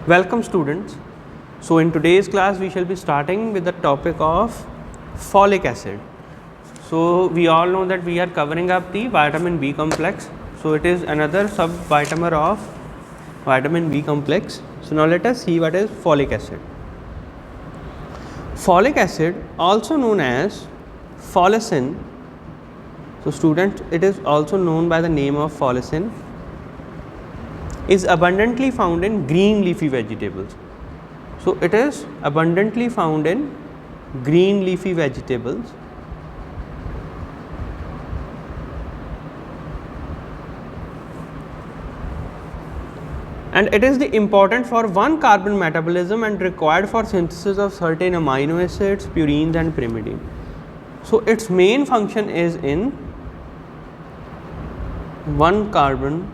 Welcome students. So in today's class we shall be starting with the topic of folic acid. So we all know that we are covering up the vitamin B complex. So it is another sub-vitamer of vitamin B complex. So now let us see what is folic acid. Folic acid, also known as folicin. So students, it is also known by the name of folicin, is abundantly found in green leafy vegetables. So it is abundantly found in green leafy vegetables. And it is important for 1-carbon metabolism and required for synthesis of certain amino acids, purines and pyrimidine. So its main function is in 1-carbon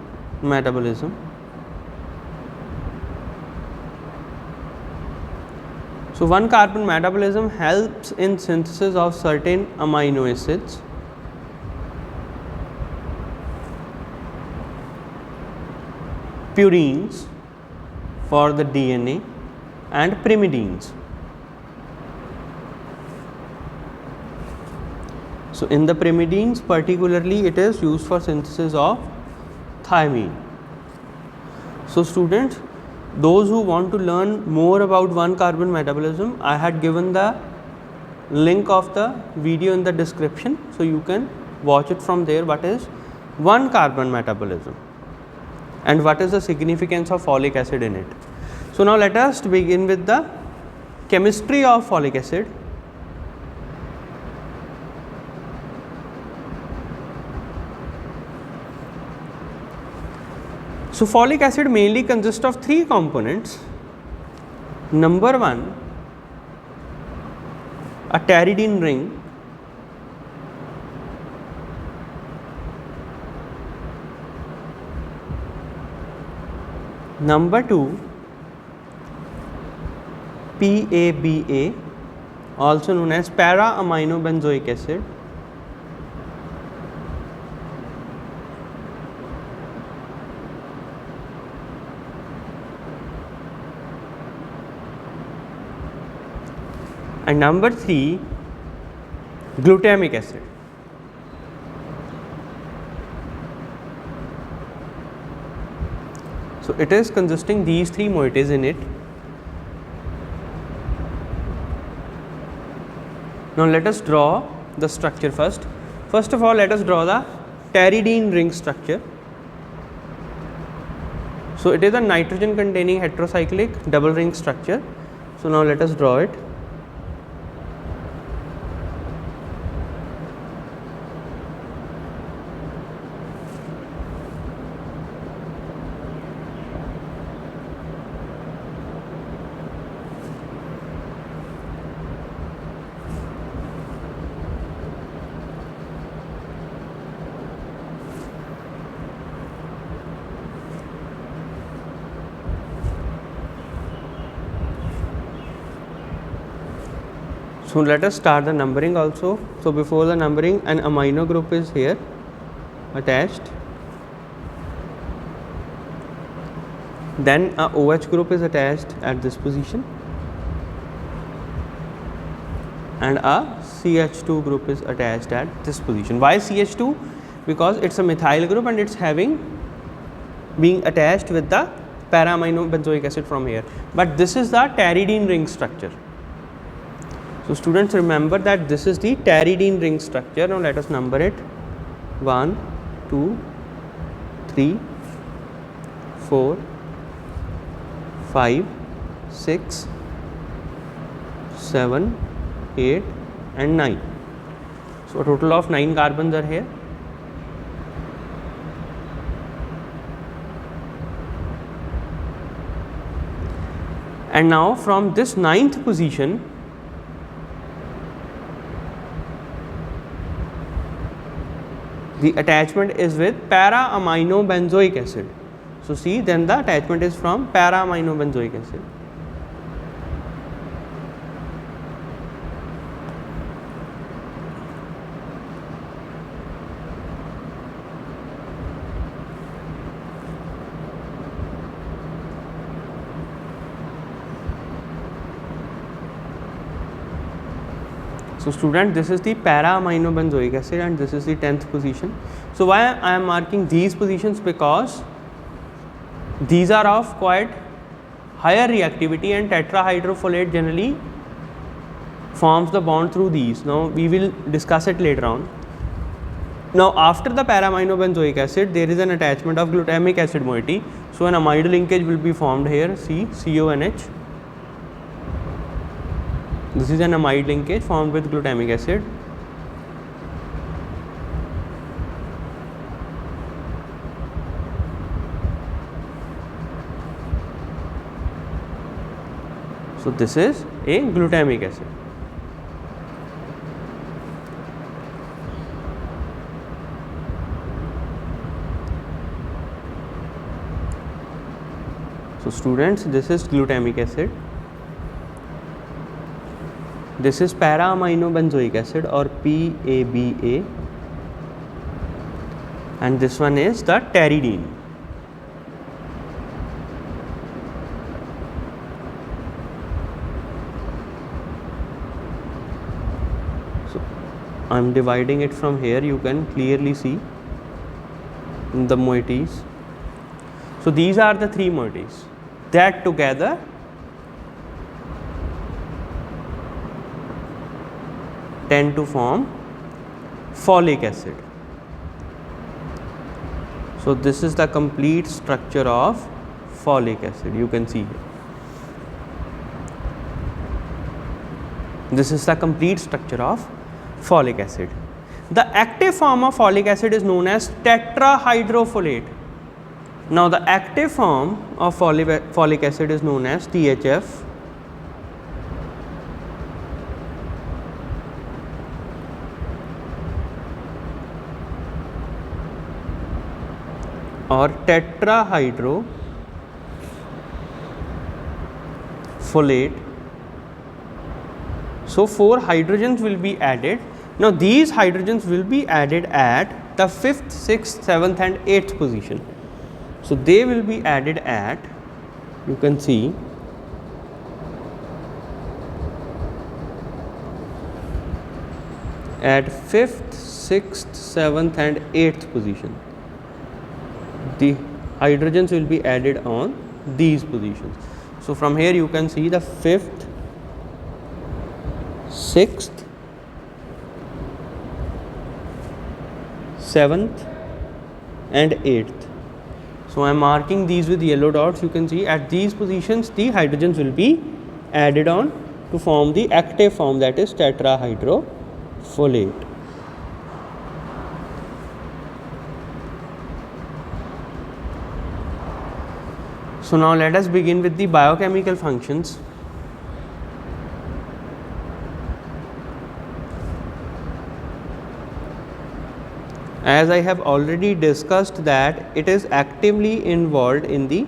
metabolism. So 1-carbon metabolism helps in synthesis of certain amino acids, purines for the DNA and pyrimidines. So in the pyrimidines particularly it is used for synthesis of thymine. So students, those who want to learn more about 1-carbon metabolism, I had given the link of the video in the description, so you can watch it from there. What is 1-carbon metabolism and what is the significance of folic acid in it. So now let us begin with the chemistry of folic acid. So folic acid mainly consists of 3 components. Number 1, a pteridine ring. Number 2, PABA, also known as para-aminobenzoic acid. And number 3, glutamic acid. So it is consisting these 3 moieties in it. Now let us draw the structure first. First of all, let us draw the pteridine ring structure. So it is a nitrogen containing heterocyclic double ring structure. So now let us draw it. So let us start the numbering also. So before the numbering, an amino group is here attached, then a OH group is attached at this position and a CH2 group is attached at this position. Why CH2? Because it's a methyl group and it's being attached with the para-aminobenzoic acid from here, but this is the pteridine ring structure. So students, remember that this is the pteridine ring structure. Now let us number it: 1, 2, 3, 4, 5, 6, 7, 8 and 9. So a total of 9 carbons are here. And now from this 9th position, the attachment is with para-aminobenzoic acid. So see, then the attachment is from para-aminobenzoic acid. So student, this is the para-aminobenzoic acid and this is the 10th position. So why I am marking these positions? Because these are of quite higher reactivity and tetrahydrofolate generally forms the bond through these. Now we will discuss it later on. Now after the para-aminobenzoic acid there is an attachment of glutamic acid moiety. So an amide linkage will be formed here, see CONH. This is an amide linkage formed with glutamic acid. So this is a glutamic acid. So students, this is glutamic acid. This is para-aminobenzoic acid or PABA, and this one is the pteridine. So I am dividing it from here, you can clearly see the moieties. So these are the three moieties that together tend to form folic acid. So this is the complete structure of folic acid, you can see here. This is the complete structure of folic acid. The active form of folic acid is known as tetrahydrofolate. Now the active form of folic acid is known as THF. Or tetrahydrofolate. So 4 hydrogens will be added. Now these hydrogens will be added at the 5th, 6th, 7th and 8th position. So they will be added at, you can see, at 5th, 6th, 7th and 8th position. The hydrogens will be added on these positions. So from here you can see the 5th, 6th, 7th and 8th. So I am marking these with yellow dots. You can see at these positions the hydrogens will be added on to form the active form, that is tetrahydrofolate. So now let us begin with the biochemical functions. As I have already discussed that it is actively involved in the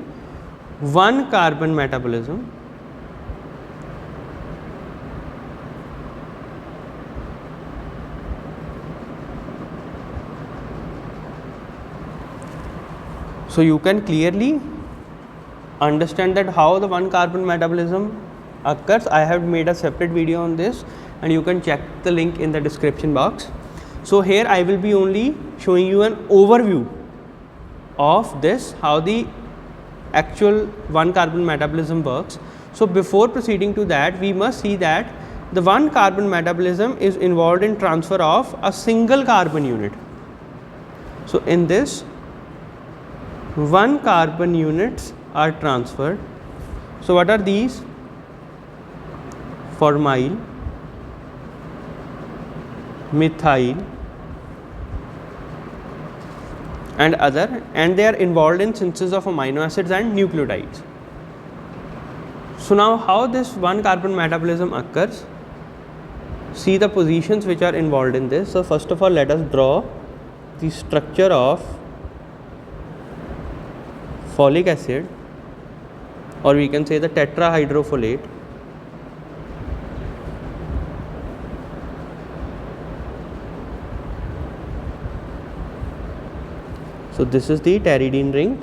1-carbon metabolism. So you can clearly understand that how the 1-carbon metabolism occurs. I have made a separate video on this and you can check the link in the description box. So here I will be only showing you an overview of this, how the actual 1-carbon metabolism works. So before proceeding to that, we must see that the 1-carbon metabolism is involved in transfer of a single carbon unit. So in this 1 carbon units are transferred. So what are these? Formyl, methyl and other, and they are involved in synthesis of amino acids and nucleotides. So now how this 1-carbon metabolism occurs? See the positions which are involved in this. So first of all, let us draw the structure of folic acid, or we can say the tetrahydrofolate. So this is the pteridine ring.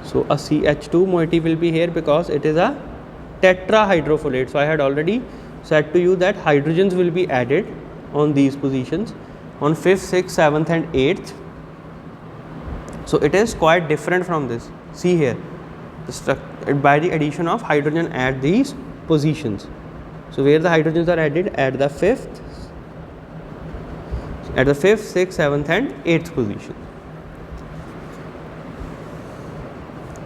So a CH2 moiety will be here because it is a tetrahydrofolate. So I had already said to you that hydrogens will be added on these positions on 5th, 6th, 7th and 8th. So it is quite different from this. See here, by the addition of hydrogen at these positions. So where the hydrogens are added? At the 5th, 6th, 7th and 8th position.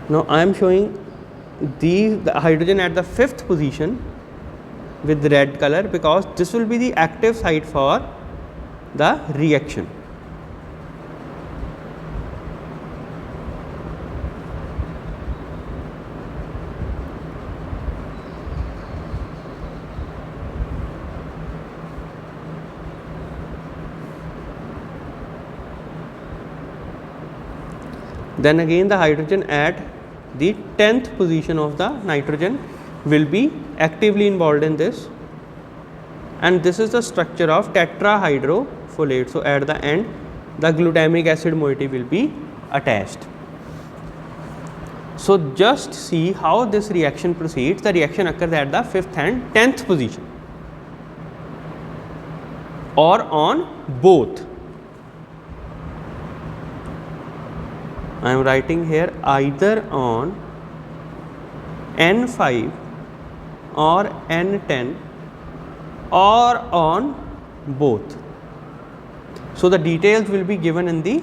Now I am showing the hydrogen at the 5th position with red color because this will be the active site for the reaction. Then again the hydrogen at the 10th position of the nitrogen will be actively involved in this, and this is the structure of tetrahydrofolate. So at the end the glutamic acid moiety will be attached. So just see how this reaction proceeds. The reaction occurs at the 5th and 10th position or on both. I am writing here either on N5 or N10 or on both. So the details will be given in the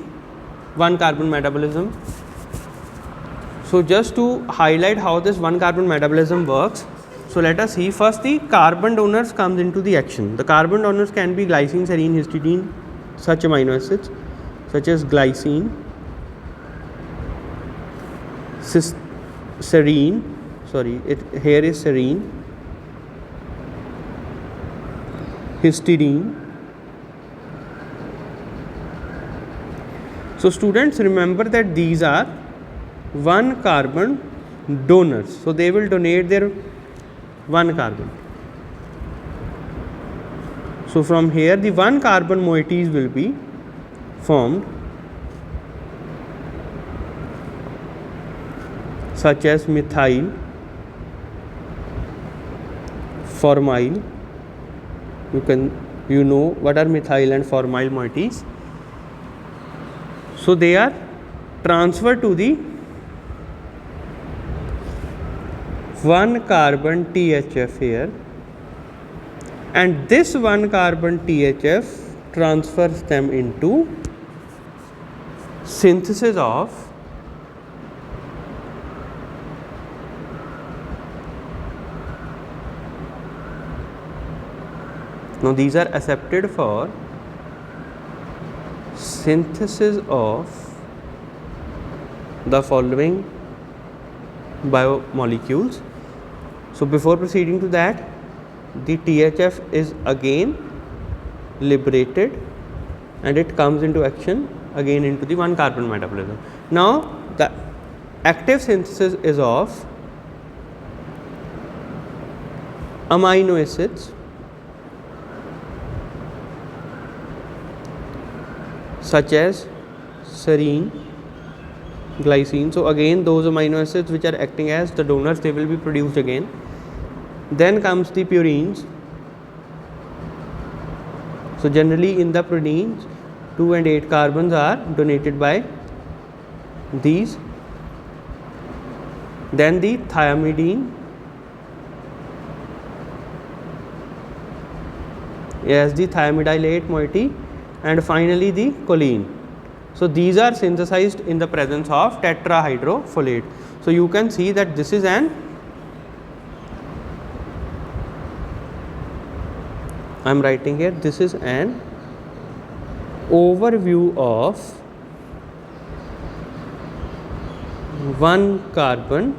1 carbon metabolism. So just to highlight how this 1 carbon metabolism works, so let us see. First the carbon donors comes into the action. The carbon donors can be glycine, serine, histidine, such amino acids such as glycine, serine, here is serine, histidine. So students, remember that these are 1 carbon donors. So they will donate their 1 carbon. So from here the 1 carbon moieties will be formed, such as methyl, formyl. You know what are methyl and formyl moieties. So they are transferred to the 1 carbon THF here, and this 1 carbon THF transfers them into synthesis of now these are accepted for synthesis of the following biomolecules. So before proceeding to that, the THF is again liberated and it comes into action again into the 1 carbon metabolism. Now the active synthesis is of amino acids such as serine, glycine. So again those amino acids which are acting as the donors, they will be produced again. Then comes the purines. So generally in the purines 2 and 8 carbons are donated by these. Then the thiamidine, as the thiamidylate moiety, and finally the choline. So these are synthesized in the presence of tetrahydrofolate. So you can see that this is an I am writing here, this is an overview of 1 carbon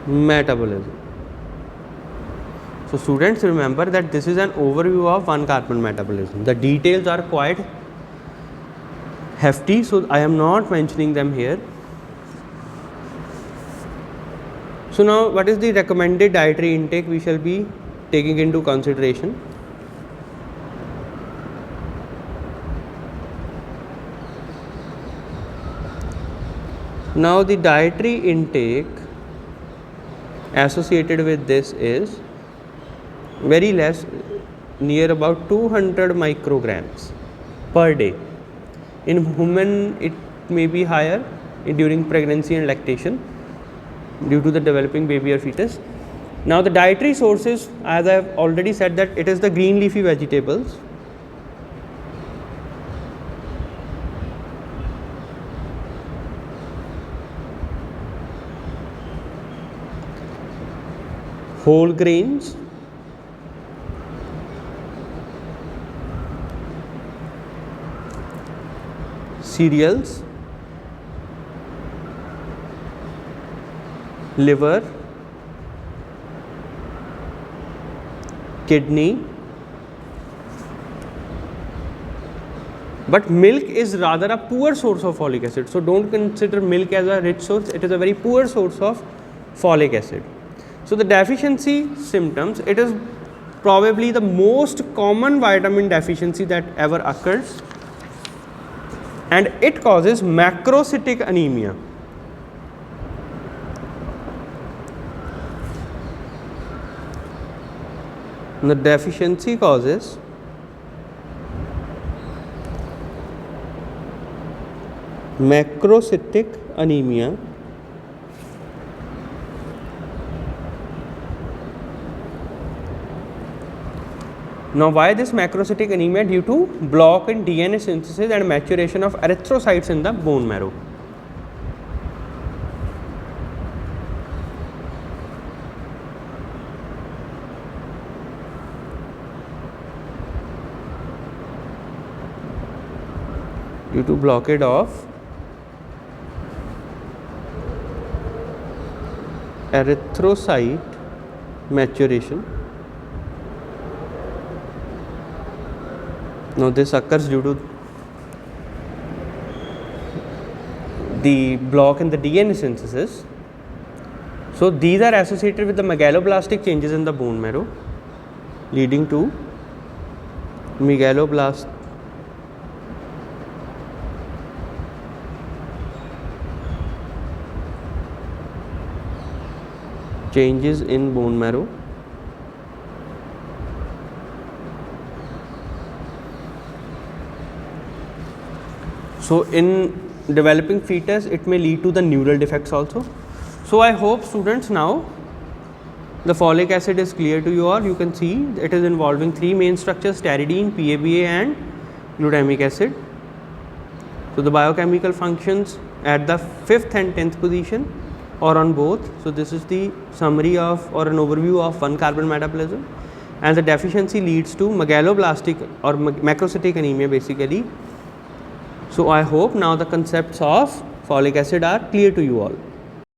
metabolism. So students, remember that this is an overview of 1 carbon metabolism. The details are quite hefty, so I am not mentioning them here. So now what is the recommended dietary intake we shall be taking into consideration? Now the dietary intake associated with this is very less, near about 200 micrograms per day. In women it may be higher during pregnancy and lactation due to the developing baby or fetus. Now the dietary sources, as I have already said, that it is the green leafy vegetables, whole grains, cereals, liver, kidney, but milk is rather a poor source of folic acid. So don't consider milk as a rich source, it is a very poor source of folic acid. So the deficiency symptoms, it is probably the most common vitamin deficiency that ever occurs, and it causes macrocytic anemia. The deficiency causes macrocytic anemia. Now, why this macrocytic anemia? Due to block in DNA synthesis and maturation of erythrocytes in the bone marrow. Due to blockade of erythrocyte maturation. Now this occurs due to the block in the DNA synthesis. So these are associated with the megaloblastic changes in the bone marrow, leading to megaloblast changes in bone marrow. So in developing fetus, it may lead to the neural defects also. So I hope students, now the folic acid is clear to you all. You can see it is involving three main structures: pyridine, PABA and glutamic acid. So the biochemical functions at the 5th and 10th position or on both. So this is the summary of or an overview of 1-carbon metabolism, and the deficiency leads to megaloblastic or macrocytic anemia basically. So I hope now the concepts of folic acid are clear to you all.